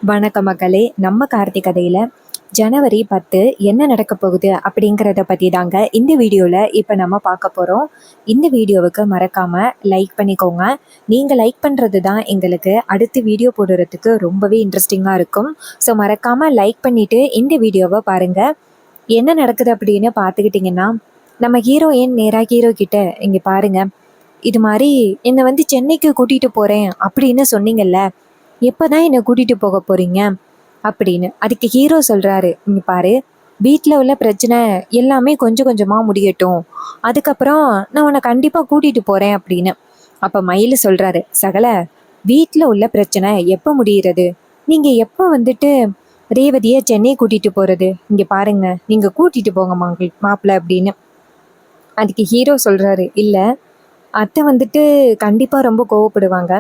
வணக்க மக்களே. நம்ம கார்த்திக் கதையில் ஜனவரி 10 என்ன நடக்க போகுது அப்படிங்கிறத பற்றி தாங்க இந்த வீடியோவில் இப்போ நம்ம பார்க்க போகிறோம். இந்த வீடியோவுக்கு மறக்காமல் லைக் பண்ணிக்கோங்க. நீங்கள் லைக் பண்ணுறது தான் எங்களுக்கு அடுத்து வீடியோ போடுறதுக்கு ரொம்பவே இன்ட்ரெஸ்டிங்காக இருக்கும். ஸோ மறக்காமல் லைக் பண்ணிவிட்டு இந்த வீடியோவை பாருங்கள். என்ன நடக்குது அப்படின்னு பார்த்துக்கிட்டிங்கன்னா, நம்ம ஹீரோயின் நேராக ஹீரோ கிட்ட இங்கே பாருங்கள், இது மாதிரி என்னை சென்னைக்கு கூட்டிகிட்டு போகிறேன் அப்படின்னு சொன்னீங்கல்ல, எப்போ தான் என்னை கூட்டிகிட்டு போக போகிறீங்க அப்படின்னு. அதுக்கு ஹீரோ சொல்கிறாரு, இங்கே பாரு, வீட்டில் உள்ள பிரச்சனை எல்லாமே கொஞ்சம் கொஞ்சமாக முடியட்டும், அதுக்கப்புறம் நான் உன்னை கண்டிப்பாக கூட்டிகிட்டு போகிறேன் அப்படின்னு. அப்போ மயில் சொல்கிறாரு, சகல, வீட்டில் உள்ள பிரச்சனை எப்போ முடிகிறது? நீங்கள் எப்போ ரேவதியை சென்னை கூட்டிகிட்டு போகிறது? இங்கே பாருங்க, நீங்கள் கூட்டிகிட்டு போங்க மாப்பிள்ளை அப்படின்னு. அதுக்கு ஹீரோ சொல்கிறாரு, இல்லை அத்தை கண்டிப்பாக ரொம்ப கோவப்படுவாங்க,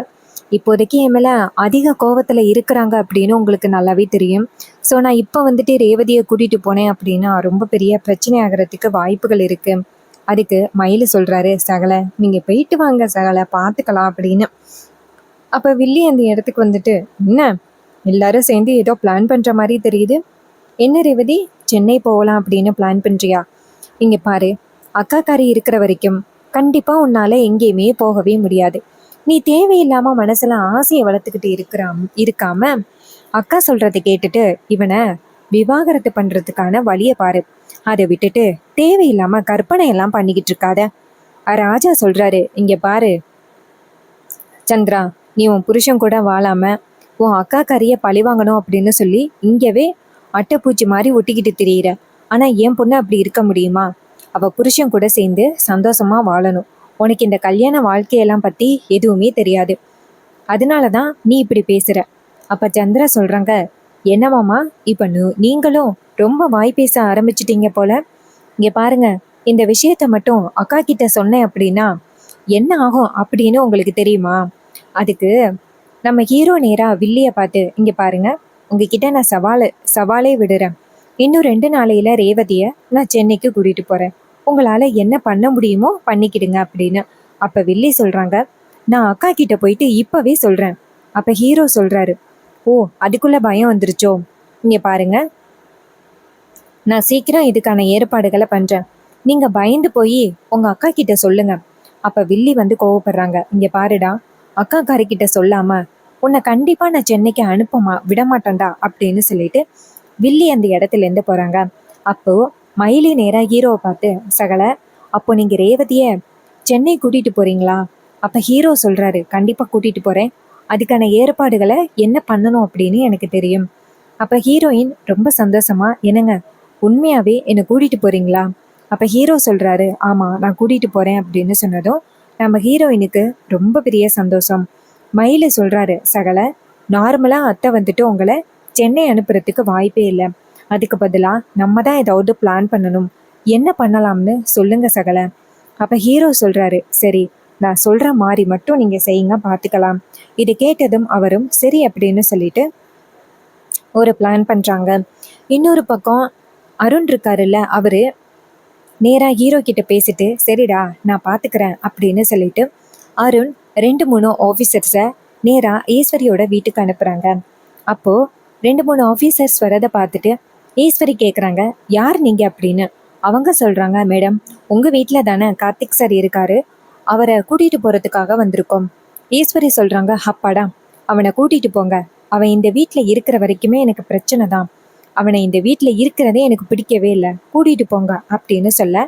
இப்போதைக்கு என் மேலே அதிக கோவத்தில் இருக்கிறாங்க அப்படின்னு உங்களுக்கு நல்லாவே தெரியும். ஸோ நான் இப்போ ரேவதியை கூட்டிகிட்டு போனேன் அப்படின்னா ரொம்ப பெரிய பிரச்சனை ஆகிறதுக்கு வாய்ப்புகள் இருக்குது. அதுக்கு மயில் சொல்கிறாரு, சகலை, நீங்கள் போயிட்டு வாங்க சகலை, பார்த்துக்கலாம் அப்படின்னு. அப்போ வில்லி அந்த இடத்துக்கு என்ன எல்லாரும் சேர்ந்து ஏதோ பிளான் பண்ணுற மாதிரி தெரியுது, என்ன ரேவதி, சென்னை போகலாம் அப்படின்னு பிளான் பண்ணுறியா? இங்கே பாரு, அக்காக்காரி இருக்கிற வரைக்கும் கண்டிப்பாக உன்னால் எங்கேயுமே போகவே முடியாது. நீ தேவையில்லாம மனசுல ஆசையை வளர்த்துக்கிட்டு இருக்காம அக்கா சொல்றதை கேட்டுட்டு இவனை விவாகரத்து பண்றதுக்கான வழியை பாரு. அதை விட்டுட்டு தேவையில்லாம கற்பனை எல்லாம் பண்ணிக்கிட்டு இருக்காத. ராஜா சொல்றாரு, இங்க பாரு சந்திரா, நீ உன் புருஷன் கூட வாழாம உன் அக்கா கறிய பழி வாங்கணும் அப்படின்னு சொல்லி இங்கவே அட்டைப்பூச்சி மாதிரி ஒட்டிக்கிட்டு திரியிற. ஆனா என் பொண்ணு அப்படி இருக்க முடியுமா? அவ புருஷன் கூட சேர்ந்து சந்தோஷமா வாழணும். உனக்கு இந்த கல்யாண வாழ்க்கையெல்லாம் பற்றி எதுவுமே தெரியாது, அதனால தான் நீ இப்படி பேசுகிற. அப்போ சந்திரா சொல்கிறாங்க, என்னமாம்மா இப்போ நீங்களும் ரொம்ப வாய் பேச ஆரம்பிச்சிட்டீங்க போல. இங்கே பாருங்க, இந்த விஷயத்த மட்டும் அக்கா கிட்ட சொன்னேன் அப்படின்னா என்ன ஆகும் அப்படின்னு உங்களுக்கு தெரியுமா? அதுக்கு நம்ம ஹீரோ நேராக வில்லியை பார்த்து, இங்கே பாருங்க, உங்ககிட்ட நான் சவாலே விடுறேன். இன்னும் 2 நாளையில ரேவதியை நான் சென்னைக்கு கூட்டிகிட்டு போகிறேன். உங்களால் என்ன பண்ண முடியுமோ பண்ணிக்கிடுங்க அப்படின்னு. அப்போ வில்லி சொல்கிறாங்க, நான் அக்கா கிட்ட போயிட்டு இப்போவே சொல்கிறேன். அப்போ ஹீரோ சொல்கிறாரு, ஓ, அதுக்குள்ளே பயம் வந்துருச்சோ? இங்கே பாருங்க, நான் சீக்கிரம் இதுக்கான ஏற்பாடுகளை பண்ணுறேன், நீங்கள் பயந்து போய் உங்கள் அக்கா கிட்ட சொல்லுங்க. அப்போ வில்லி கோவப்படுறாங்க, இங்கே பாருடா, அக்கா காரிக்கிட்ட சொல்லாமல் உன்னை கண்டிப்பாக நான் சென்னைக்கு விடமாட்டேன்டா அப்படின்னு சொல்லிட்டு வில்லி அந்த இடத்துலேருந்து போகிறாங்க. அப்போது மயிலி நேராக ஹீரோவை பார்த்து, சகல, அப்போ நீங்கள் ரேவதியை சென்னை கூட்டிகிட்டு போகிறீங்களா? அப்போ ஹீரோ சொல்கிறாரு, கண்டிப்பாக கூட்டிகிட்டு போகிறேன், அதுக்கான ஏற்பாடுகளை என்ன பண்ணணும் அப்படின்னு எனக்கு தெரியும். அப்போ ஹீரோயின் ரொம்ப சந்தோஷமா, என்னங்க உண்மையாகவே என்னை கூட்டிகிட்டு போகிறீங்களா? அப்போ ஹீரோ சொல்கிறாரு, ஆமாம், நான் கூட்டிகிட்டு போகிறேன் அப்படின்னு சொன்னதும் நம்ம ஹீரோயினுக்கு ரொம்ப பெரிய சந்தோஷம். மயில் சொல்கிறாரு, சகல, நார்மலாக அத்தை உங்களை சென்னை அனுப்புறதுக்கு வாய்ப்பே இல்லை, அதுக்கு பதிலாக நம்ம தான் ஏதாவது பிளான் பண்ணணும், என்ன பண்ணலாம்னு சொல்லுங்க சகல. அப்போ ஹீரோ சொல்கிறாரு, சரி, நான் சொல்கிற மாதிரி மட்டும் நீங்கள் செய்யுங்க, பார்த்துக்கலாம். இது கேட்டதும் அவரும் சரி அப்படின்னு சொல்லிட்டு ஒரு பிளான் பண்ணுறாங்க. இன்னொரு பக்கம் அருண் இருக்காருல்ல, அவர் நேராக ஹீரோ கிட்ட பேசிட்டு, சரிடா நான் பார்த்துக்கிறேன் அப்படின்னு சொல்லிட்டு அருண் 2-3 ஆஃபீஸர்ஸை நேராக ஈஸ்வரியோட வீட்டுக்கு அனுப்புகிறாங்க. அப்போது 2-3 ஆஃபீஸர்ஸ் வரதை பார்த்துட்டு ஈஸ்வரி கேட்குறாங்க, யார் நீங்கள் அப்படின்னு. அவங்க சொல்கிறாங்க, மேடம், உங்கள் வீட்டில் தானே கார்த்திக் சார் இருக்காரு, அவரை கூட்டிகிட்டு போகிறதுக்காக வந்திருக்கோம். ஈஸ்வரி சொல்கிறாங்க, அப்பாடா, அவனை கூட்டிகிட்டு போங்க, அவன் இந்த வீட்டில் இருக்கிற வரைக்குமே எனக்கு பிரச்சனை தான், அவனை இந்த வீட்டில் இருக்கிறதே எனக்கு பிடிக்கவே இல்லை, கூட்டிகிட்டு போங்க அப்படின்னு சொல்ல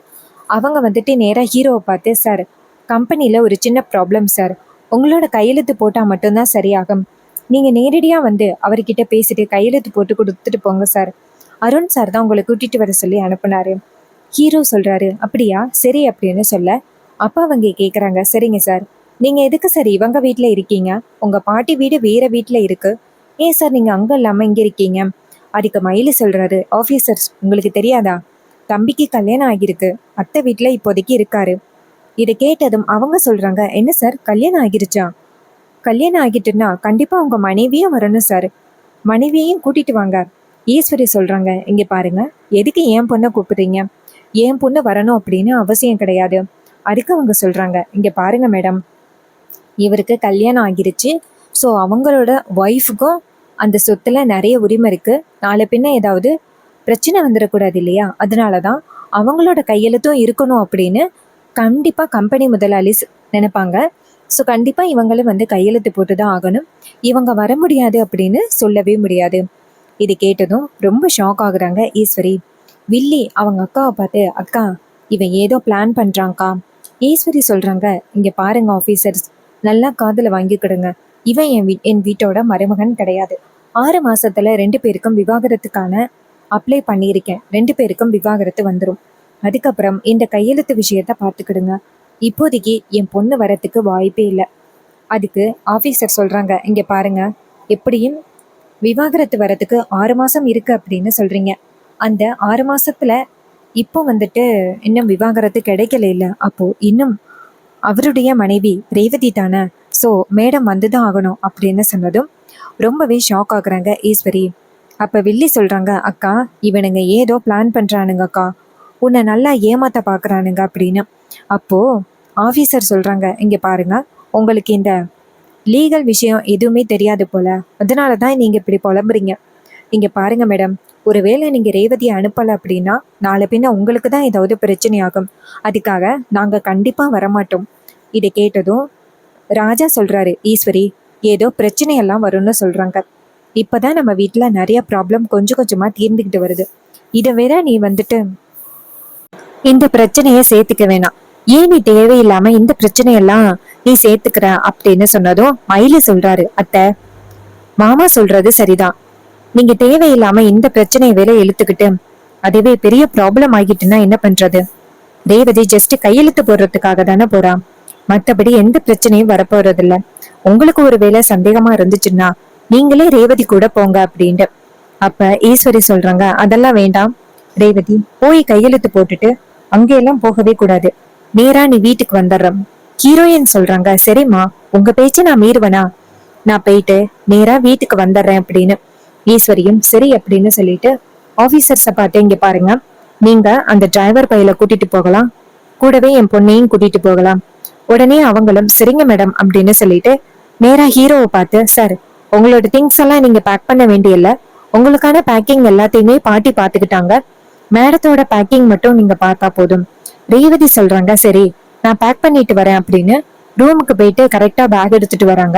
அவங்க நேராக ஹீரோவை பார்த்து, சார், கம்பெனியில் ஒரு சின்ன ப்ராப்ளம் சார், உங்களோட கையெழுத்து போட்டால் மட்டும்தான் சரியாகும், நீங்கள் நேரடியாக அவர்கிட்ட பேசிட்டு கையெழுத்து போட்டு கொடுத்துட்டு போங்க சார், அருண் சார் தான் உங்களை கூட்டிகிட்டு வர சொல்லி அனுப்புனாரு. ஹீரோ சொல்கிறாரு, அப்படியா, சரி அப்படின்னு சொல்ல அப்போ அவங்க கேட்குறாங்க, சரிங்க சார், நீங்கள் எதுக்கு சார் இவங்க வீட்டில் இருக்கீங்க, உங்கள் பாட்டி வீடு வேறு வீட்டில் இருக்குது, ஏன் சார் நீங்கள் அங்கே இல்லாமல் இங்கே இருக்கீங்க? அதுக்கு மயில் சொல்கிறாரு, ஆஃபீஸர்ஸ், உங்களுக்கு தெரியாதா, தம்பிக்கு கல்யாணம் ஆகியிருக்கு, அத்தை வீட்டில் இப்போதைக்கு இருக்காரு. இதை கேட்டதும் அவங்க சொல்கிறாங்க, என்ன சார், கல்யாணம் ஆகிருச்சா? கல்யாணம் ஆகிட்டுன்னா கண்டிப்பாக உங்கள் மனைவியும் வரணும் சார், மனைவியையும் கூட்டிகிட்டு வாங்க. ஈஸ்வரி சொல்கிறாங்க, இங்கே பாருங்க, எதுக்கு என் பொண்ணை கூப்பிடுறீங்க, என் பொண்ணு வரணும் அப்படின்னு அவசியம் கிடையாது. அதுக்கு அவங்க சொல்கிறாங்க, இங்கே பாருங்க மேடம், இவருக்கு கல்யாணம் ஆகிருச்சு, ஸோ அவங்களோட ஒய்ஃபுக்கும் அந்த சொத்துல நிறைய உரிமை இருக்கு. நாளை பின்ன ஏதாவது பிரச்சனை வந்துடக்கூடாது இல்லையா? அதனால தான் அவங்களோட கையெழுத்தும் இருக்கணும் அப்படின்னு கண்டிப்பாக கம்பெனி முதலாளி நினைப்பாங்க. ஸோ கண்டிப்பாக இவங்களும் வந்து கையெழுத்து போட்டு தான் ஆகணும். இவங்க வர முடியாது அப்படின்னு சொல்லவே முடியாது. இது கேட்டதும் ரொம்ப ஷாக் ஆகுறாங்க ஈஸ்வரி. வில்லி அவங்க அக்காவை பார்த்து, அக்கா இவன் ஏதோ பிளான் பண்ணுறாங்க்கா. ஈஸ்வரி சொல்கிறாங்க, இங்கே பாருங்க ஆஃபீஸர்ஸ், நல்லா காதில் வாங்கிக்கிடுங்க. இவன் என் வீட்டோட மருமகன் கிடையாது. 6 மாசத்துல 2 பேருக்கும் விவாகரத்துக்கான அப்ளை பண்ணியிருக்கேன். 2 பேருக்கும் விவாகரத்து வந்துடும். அதுக்கப்புறம் இந்த கையெழுத்து விஷயத்த பார்த்துக்கிடுங்க. இப்போதைக்கு என் பொண்ணு வரத்துக்கு வாய்ப்பே இல்லை. அதுக்கு ஆஃபீஸர் சொல்கிறாங்க, இங்கே பாருங்க, எப்படியும் விவாகரத்து வரத்துக்கு 6 மாதம் இருக்குது அப்படின்னு சொல்கிறீங்க. அந்த 6 மாதத்தில் இப்போ வந்துட்டு இன்னும் விவாகரத்து கிடைக்கல இல்லை. அப்போது இன்னும் அவருடைய மனைவி ரேவதி தானே. ஸோ மேடம் வந்து தான் ஆகணும் அப்படின்னு சொன்னதும் ரொம்பவே ஷாக் ஆகுறாங்க ஈஸ்வரி. அப்போ வில்லி சொல்கிறாங்க, அக்கா இவனுங்க ஏதோ பிளான் பண்ணுறானுங்க அக்கா, உன்னை நல்லா ஏமாத்த பார்க்குறானுங்க அப்படின்னு. அப்போது ஆஃபீஸர் சொல்கிறாங்க, இங்கே பாருங்க, உங்களுக்கு இந்த லீகல் விஷயம் எதுவுமே தெரியாது போல, அதனால தான் நீங்கள் இப்படி புலம்புறீங்க. இங்கே பாருங்க மேடம், ஒருவேளை நீங்கள் ரேவதியை அனுப்பலை அப்படின்னா நாளை பின்ன உங்களுக்கு தான் ஏதாவது பிரச்சனையாகும். அதுக்காக நாங்கள் கண்டிப்பாக வரமாட்டோம். இதை கேட்டதும் ராஜா சொல்கிறாரு, ஈஸ்வரி ஏதோ பிரச்சனையெல்லாம் வரும்னு சொல்கிறாங்க. இப்போ தான் நம்ம வீட்டில் நிறைய ப்ராப்ளம் கொஞ்சம் கொஞ்சமாக தீர்ந்துக்கிட்டு வருது. இதை வேற நீ வந்துட்டு இந்த பிரச்சனையை சேர்த்துக்க வேணாம். ஏன் நீ தேவையில்லாம இந்த பிரச்சனையெல்லாம் நீ சேர்த்துக்கிற அப்படின்னு சொன்னதும் மயிலு சொல்றாரு, அத்தை மாமா சொல்றது சரிதான். நீங்க தேவையில்லாம இந்த பிரச்சனையை வேற இழுத்துக்கிட்டு அதுவே பெரிய ப்ராப்ளம் ஆகிட்டுன்னா என்ன பண்றது? ரேவதி ஜஸ்ட் கையெழுத்து போடுறதுக்காக தானே போறா. மற்றபடி எந்த பிரச்சனையும் வரப்போறது இல்ல. உங்களுக்கு ஒரு வேளை சந்தேகமா இருந்துச்சுன்னா நீங்களே ரேவதி கூட போங்க அப்படின்ட்டு. அப்ப ஈஸ்வரி சொல்றாங்க, அதெல்லாம் வேண்டாம் ரேவதி, போய் கையெழுத்து போட்டுட்டு அங்கெல்லாம் போகவே கூடாது, நேரா நீ வீட்டுக்கு வந்துடுற. ஹீரோயின் சொல்றாங்க, சரிம்மா உங்க பேச்சு நான் மீறுவனா, நான் போயிட்டு நேரா வீட்டுக்கு வந்துடுறேன் அப்படின்னு. ஈஸ்வரியும் சரி அப்படின்னு சொல்லிட்டு ஆபீசர்ஸை பார்த்து, இங்க பாருங்க, நீங்க அந்த டிரைவர் பையில கூட்டிட்டு போகலாம், கூடவே என் பொண்ணையும் கூட்டிட்டு போகலாம். உடனே அவங்களும் சரிங்க மேடம் அப்படின்னு சொல்லிட்டு நேரா ஹீரோவை பார்த்து, சார் உங்களோட திங்ஸ் எல்லாம் நீங்க பேக் பண்ண வேண்டியல, உங்களுக்கான பேக்கிங் எல்லாத்தையுமே பாட்டி பார்த்துக்கிட்டாங்க, மேடத்தோட பேக்கிங் மட்டும் நீங்க பார்த்தா போதும். ரேவதி சொல்றாங்க, சரி நான் பேக் பண்ணிட்டு வரேன் அப்படின்னு ரூமுக்கு போயிட்டு கரெக்டா பேக் எடுத்துட்டு வராங்க.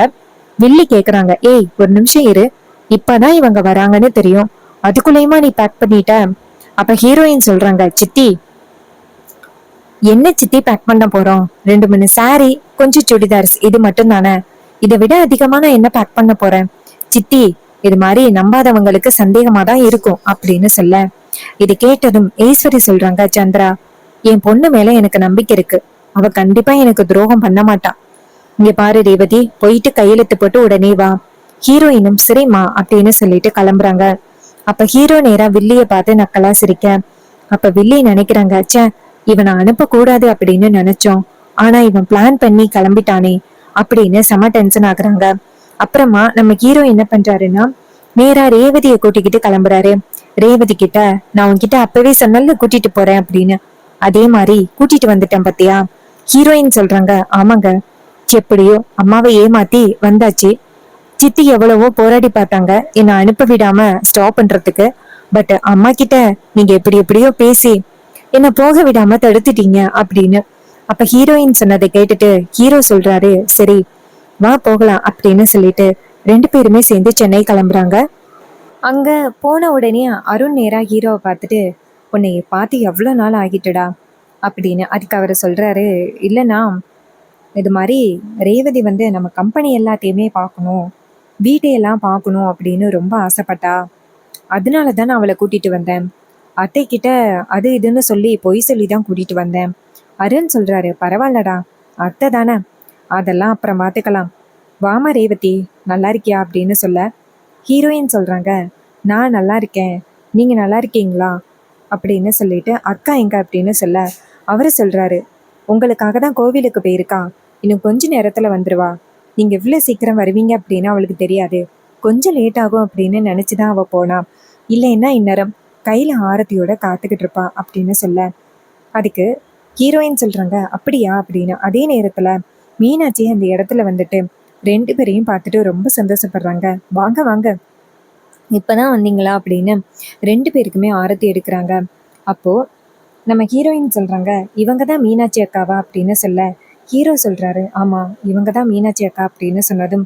வில்லி கேக்குறாங்க, ஏய் ஒரு நிமிஷம் இரு, இப்பதான் இவங்க வராங்கன்னு தெரியும், அதுக்குள்ளேயுமா நீ பேக் பண்ணிட்ட? அப்ப ஹீரோயின் சொல்றாங்க, சித்தி என்ன சித்தி பேக் பண்ண போறோம், 2-3 சாரி, கொஞ்சம் சுடிதார்ஸ், இது மட்டும் தானே, இதை விட அதிகமா நான் என்ன பேக் பண்ண போறேன்? சித்தி இது மாதிரி நம்பாதவங்களுக்கு சந்தேகமா தான் இருக்கும் அப்படின்னு சொல்ல, இது கேட்டதும் ஈஸ்வரி சொல்றாங்க, சந்திரா என் பொண்ணு மேல எனக்கு நம்பிக்கை இருக்கு, அவ கண்டிப்பா எனக்கு துரோகம் பண்ண மாட்டா. இங்க பாரு ரேவதி, போயிட்டு கையெழுத்து போட்டு உடனே வா. ஹீரோயினும் சரிம்மா அப்படின்னு சொல்லிட்டு கிளம்புறாங்க. அப்ப ஹீரோ நேரா வில்லிய பார்த்து நக்கலா சிரிக்க. அப்ப வில்லி நினைக்கிறாங்க, ச்சே இவனை அனுப்ப கூடாது அப்படின்னு நினைச்சோம், ஆனா இவன் பிளான் பண்ணி கிளம்பிட்டானே அப்படின்னு செம டென்ஷன் ஆகுறாங்க. அப்புறமா நம்ம ஹீரோ என்ன பண்றாருன்னா நேரா ரேவதியை கூட்டிக்கிட்டு கிளம்புறாரு. ரேவதி கிட்ட, நான் உன்கிட்ட அப்பவே சொன்னல கூட்டிட்டு போறேன் அப்படின்னு, அதே மாதிரி கூட்டிட்டு வந்துட்டேன் பத்தியா. ஹீரோயின் சொல்றாங்க, ஆமாங்க, எப்படியோ அம்மாவை ஏமாத்தி வந்தாச்சு. சித்தி எவ்வளவோ போராடி பார்த்தாங்க என்னை அனுப்ப விடாம ஸ்டாப் பண்றதுக்கு, பட் அம்மா கிட்ட நீங்க எப்படி எப்படியோ பேசி என்ன போக விடாம தடுத்துட்டீங்க அப்படின்னு. அப்ப ஹீரோயின் சொன்னதை கேட்டுட்டு ஹீரோ சொல்றாரு, சரி வா போகலாம் அப்படின்னு சொல்லிட்டு 2 பேருமே சேர்ந்து சென்னை கிளம்புறாங்க. அங்க போன உடனே அருண் நேரா ஹீரோவை பார்த்துட்டு, உன்னை பார்த்து எவ்வளோ நாள் ஆகிட்டுடா அப்படின்னு. அதுக்கு அவர் சொல்றாரு, இல்லைண்ணா இது மாதிரி ரேவதி வந்து நம்ம கம்பெனி எல்லாத்தையுமே பார்க்கணும், வீட்டையெல்லாம் பார்க்கணும் அப்படின்னு ரொம்ப ஆசைப்பட்டா, அதனால தான் நான் அவளை கூட்டிட்டு வந்தேன். அத்தை கிட்ட அது இதுன்னு சொல்லி பொய் சொல்லி தான் கூட்டிட்டு வந்தேன். அருண் சொல்றாரு, பரவாயில்லடா, அத்தை தானே, அதெல்லாம் அப்புறம் பார்த்துக்கலாம், வாமா ரேவதி நல்லா இருக்கியா அப்படின்னு சொல்ல, ஹீரோயின் சொல்றாங்க, நான் நல்லா இருக்கேன், நீங்க நல்லா இருக்கீங்களா அப்படின்னு சொல்லிட்டு, அக்கா எங்க அப்படின்னு சொல்ல, அவரு சொல்றாரு, உங்களுக்காக தான் கோவிலுக்கு போயிருக்கா, இன்னும் கொஞ்ச நேரத்துல வந்துருவா, நீங்க இவ்வளவு சீக்கிரம் வருவீங்க அப்படின்னு அவளுக்கு தெரியாது, கொஞ்சம் லேட் ஆகும் அப்படின்னு நினைச்சுதான் அவ போனா, இல்லைன்னா இந்நேரம் கையில ஆரத்தியோட காத்துக்கிட்டு இருப்பா அப்படின்னு சொல்ல, அதுக்கு ஹீரோயின் சொல்றாங்க, அப்படியா அப்படின்னு. அதே நேரத்துல மீனாட்சி அந்த இடத்துல வந்துட்டு 2 பேரையும் பார்த்துட்டு ரொம்ப சந்தோஷப்படுறாங்க. வாங்க வாங்க இப்பதான் வந்தீங்களா அப்படின்னு 2 பேருக்குமே ஆரத்தி எடுக்கிறாங்க. அப்போ நம்ம ஹீரோயின் சொல்றாங்க, இவங்க தான் மீனாட்சி அக்காவா அப்படின்னு சொல்ல, ஹீரோ சொல்றாரு, ஆமா இவங்க தான் மீனாட்சி அக்கா அப்படின்னு சொன்னதும்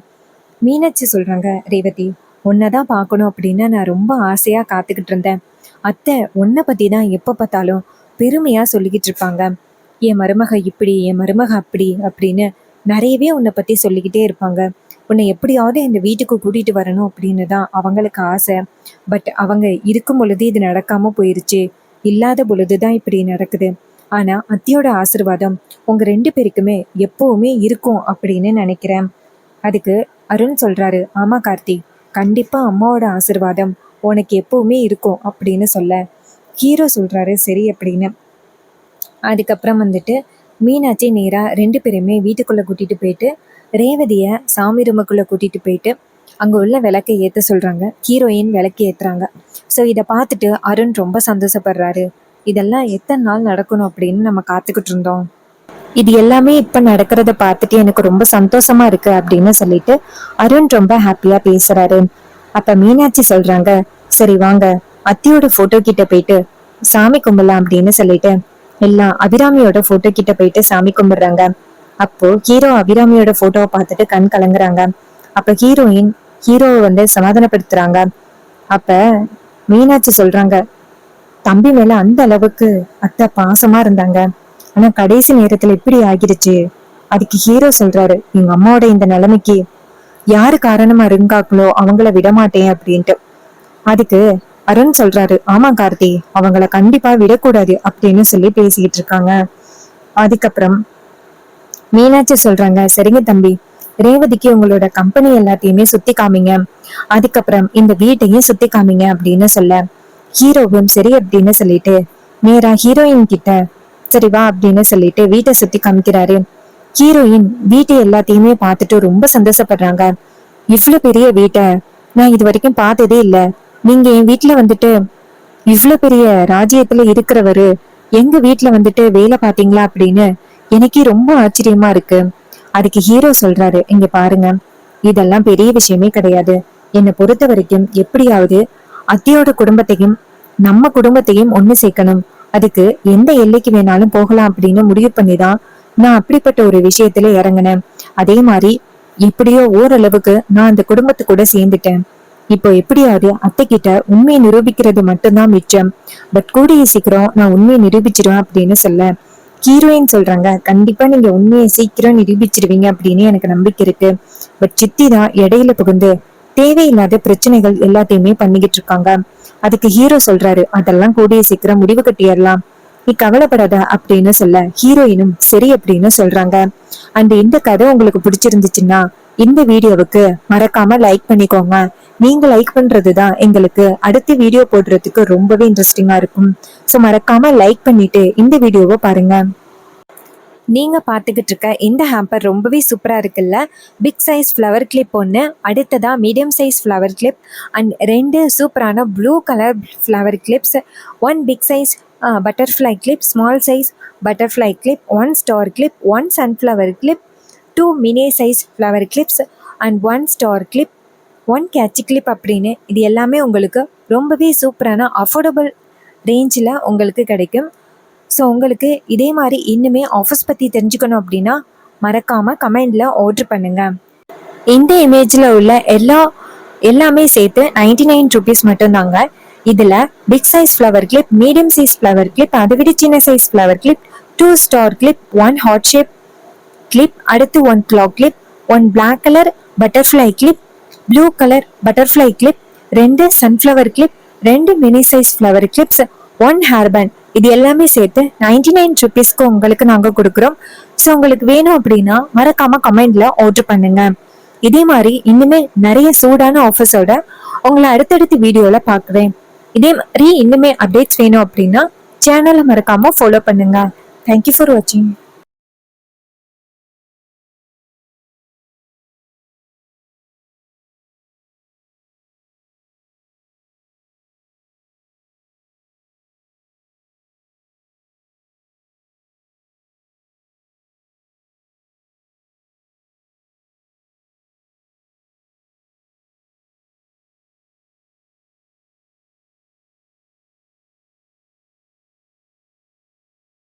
மீனாட்சி சொல்றாங்க, ரேவதி உன்னை தான் பார்க்கணும் அப்படின்னு நான் ரொம்ப ஆசையா காத்துக்கிட்டு இருந்தேன். அத்தை உன்னை பத்தி தான் எப்போ பார்த்தாலும் பெருமையா சொல்லிக்கிட்டு இருப்பாங்க. என் மருமக இப்படி, என் மருமக அப்படி அப்படின்னு நிறையவே உன்னை பத்தி சொல்லிக்கிட்டே இருப்பாங்க. உன்னை எப்படியாவது இந்த வீட்டுக்கு கூட்டிட்டு வரணும் அப்படின்னு தான் அவங்களுக்கு ஆசை. பட் அவங்க இருக்கும் பொழுது இது நடக்காம போயிருச்சு. இல்லாத பொழுதுதான் இப்படி நடக்குது. ஆனா அத்தியோட ஆசீர்வாதம் உங்க 2 பேருக்குமே எப்பவுமே இருக்கும் அப்படின்னு நினைக்கிறேன். அதுக்கு அருண் சொல்றாரு, ஆமா கார்த்தி, கண்டிப்பா அம்மாவோட ஆசீர்வாதம் உனக்கு எப்பவுமே இருக்கும் அப்படின்னு சொல்ல, ஹீரோ சொல்றாரு சரி அப்படின்னு. அதுக்கப்புறம் வந்துட்டு மீனாட்சி நேரா 2 பேருமே வீட்டுக்குள்ள கூட்டிட்டு போயிட்டு ரேவதியை சாமி ரூமுக்குள்ள கூட்டிட்டு போயிட்டு அங்க உள்ள விளக்கை ஏத்த சொல்றாங்க. ஹீரோயின் விளக்கு ஏத்துறாங்க. ஸோ இதை பார்த்துட்டு அருண் ரொம்ப சந்தோஷப்படுறாரு. இதெல்லாம் எத்தனை நாள் நடக்கணும் அப்படின்னு நம்ம காத்துக்கிட்டு இருந்தோம். இது எல்லாமே இப்ப நடக்கிறத பார்த்துட்டு எனக்கு ரொம்ப சந்தோஷமா இருக்கு அப்படின்னு சொல்லிட்டு அருண் ரொம்ப ஹாப்பியா பேசுறாரு. அப்ப மீனாட்சி சொல்றாங்க, சரி வாங்க அத்தியோட போட்டோ கிட்ட போயிட்டு சாமி கும்பிடலாம் அப்படின்னு சொல்லிட்டு எல்லாம் அபிராமியோட போட்டோ கிட்ட போயிட்டு சாமி கும்பிடுறாங்க. அப்போ ஹீரோ அபிராமியோட போட்டோவை பார்த்துட்டு கண் கலங்குறாங்க. அப்ப ஹீரோயின் ஹீரோவை வந்து சமாதானப்படுத்துறாங்க. அப்ப மீனாட்சி சொல்றாங்க, தம்பி மேல அந்த அளவுக்கு அத்தை பாசமா இருந்தாங்க, ஆனா கடைசி நேரத்துல இப்படி ஆகிருச்சு. அதுக்கு ஹீரோ சொல்றாரு, எங்க அம்மாவோட இந்த நிலைமைக்கு யாரு காரணமா இருங்காங்களோ அவங்கள விடமாட்டேன் அப்படின்ட்டு. அதுக்கு அருண் சொல்றாரு, ஆமா கார்த்தி, அவங்கள கண்டிப்பா விடக்கூடாது அப்படின்னு சொல்லி பேசிக்கிட்டு இருக்காங்க. அதுக்கப்புறம் மீனாட்சி சொல்றாங்க, சரிங்க தம்பி, ரேவதிக்கு உங்களோட கம்பெனி எல்லாத்தையுமே சுத்தி காமிங்க, அதுக்கப்புறம் இந்த வீட்டையும் சுத்தி காமிங்க அப்படின்னு சொல்ல, ஹீரோவும் சரி அப்படின்னு சொல்லிட்டு நேரா ஹீரோயின் கிட்ட சரி வா அப்படின்னு சொல்லிட்டு வீட்டை சுத்தி காமிக்கிறாரு. ஹீரோயின் வீட்டை எல்லாத்தையுமே பார்த்துட்டு ரொம்ப சந்தோஷப்படுறாங்க. இவ்வளவு பெரிய வீட்டை நான் இது வரைக்கும் பார்த்ததே இல்லை. நீங்க என் வீட்டுல வந்துட்டு இவ்வளவு பெரிய ராஜ்யத்துல இருக்கிறவரு எங்க வீட்டுல வந்துட்டு வேலை பாத்தீங்களா அப்படின்னு எனக்கே ரொம்ப ஆச்சரியமா இருக்கு. அதுக்கு ஹீரோ சொல்றாரு, இங்க பாருங்க, இதெல்லாம் பெரிய விஷயமே கிடையாது. என்னை பொறுத்த வரைக்கும் எப்படியாவது அத்தியோட குடும்பத்தையும் நம்ம குடும்பத்தையும் ஒண்ணு சேர்க்கணும். அதுக்கு எந்த எல்லைக்கு வேணாலும் போகலாம் அப்படின்னு முடிவு பண்ணிதான் நான் அப்படிப்பட்ட ஒரு விஷயத்துல இறங்கினேன். அதே மாதிரி எப்படியோ ஓரளவுக்கு நான் அந்த குடும்பத்து கூட சேர்ந்துட்டேன். இப்போ எப்படியாவது அத்தை கிட்ட உண்மையை நிரூபிக்கிறது மட்டும்தான் மிச்சம். பட் கூடிய சீக்கிரம் நான் உண்மையை நிரூபிச்சிருவேன் அப்படின்னு சொல்ல, ஹீரோயின் சொல்றாங்க, கண்டிப்பா நீங்க உண்மையை சீக்கிரம் நிரூபிச்சிருவீங்க அப்படின்னு எனக்கு நம்பிக்கை இருக்கு. பட் சித்தி தான் இடையில புகுந்து தேவையில்லாத பிரச்சனைகள் எல்லாத்தையுமே பண்ணிக்கிட்டு இருக்காங்க. அதுக்கு ஹீரோ சொல்றாரு, அதெல்லாம் கூடிய சீக்கிரம் முடிவு கட்டிடலாம், நீ கவலைப்படாத அப்படின்னு சொல்ல, ஹீரோயினும் சரி அப்படின்னு சொல்றாங்க. அண்ட் இந்த கதை உங்களுக்கு பிடிச்சிருந்துச்சுன்னா இந்த வீடியோவுக்கு மறக்காம லைக் பண்ணிக்கோங்க. நீங்க லைக் பண்றதுதான் எங்களுக்கு அடுத்த வீடியோ போடுறதுக்கு ரொம்பவே இன்ட்ரெஸ்டிங்கா இருக்கும். ஸோ மறக்காம லைக் பண்ணிட்டு இந்த வீடியோவை பாருங்க. நீங்க பார்த்துக்கிட்டு இருக்க இந்த ஹேம்பர் ரொம்பவே சூப்பரா இருக்குல்ல. பிக் சைஸ் ஃப்ளவர் கிளிப் ஒன்று, அடுத்ததா medium size flower clip and 2 சூப்பரான blue colour flower clips, 1 big size butterfly clip, small size butterfly clip, 1 star clip, 1 sunflower clip, 2 mini size flower clips and 1 star clip, 1 catchy clip அப்படின்னு இது எல்லாமே உங்களுக்கு ரொம்பவே சூப்பரான affordable ரேஞ்சில் உங்களுக்கு கிடைக்கும். ஸோ உங்களுக்கு இதே மாதிரி இன்னுமே ஆஃபர்ஸ் பற்றி தெரிஞ்சுக்கணும் அப்படின்னா மறக்காமல் கமெண்டில் ஆர்டர் பண்ணுங்கள். இந்த இமேஜில் உள்ள எல்லாமே சேர்த்து 99 ருபீஸ் மட்டும்தாங்க. இதில் big size flower clip, medium size flower clip, அதை விட சின்ன size flower clip, 2 star clip, 1 heart shape clip, அடுத்து 1 clock clip, 1 black colour butterfly clip, blue colour butterfly clip, 2 sunflower clip, 2 mini size flower clips, 1 hair band, இது எல்லாமே சேர்த்து 99 ருபீஸ்க்கு உங்களுக்கு நாங்கள் கொடுக்குறோம். ஸோ உங்களுக்கு வேணும் அப்படின்னா மறக்காம கமெண்ட்ல ஆர்டர் பண்ணுங்க. இதே மாதிரி இன்னுமே நிறைய சூடான ஆஃபர்ஸோட உங்களை அடுத்தடுத்த வீடியோல பார்க்குறேன். இதே மாதிரி இன்னுமே அப்டேட்ஸ் வேணும் அப்படின்னா சேனலை மறக்காம ஃபாலோ பண்ணுங்க. தேங்க்யூ ஃபார் வாட்சிங்.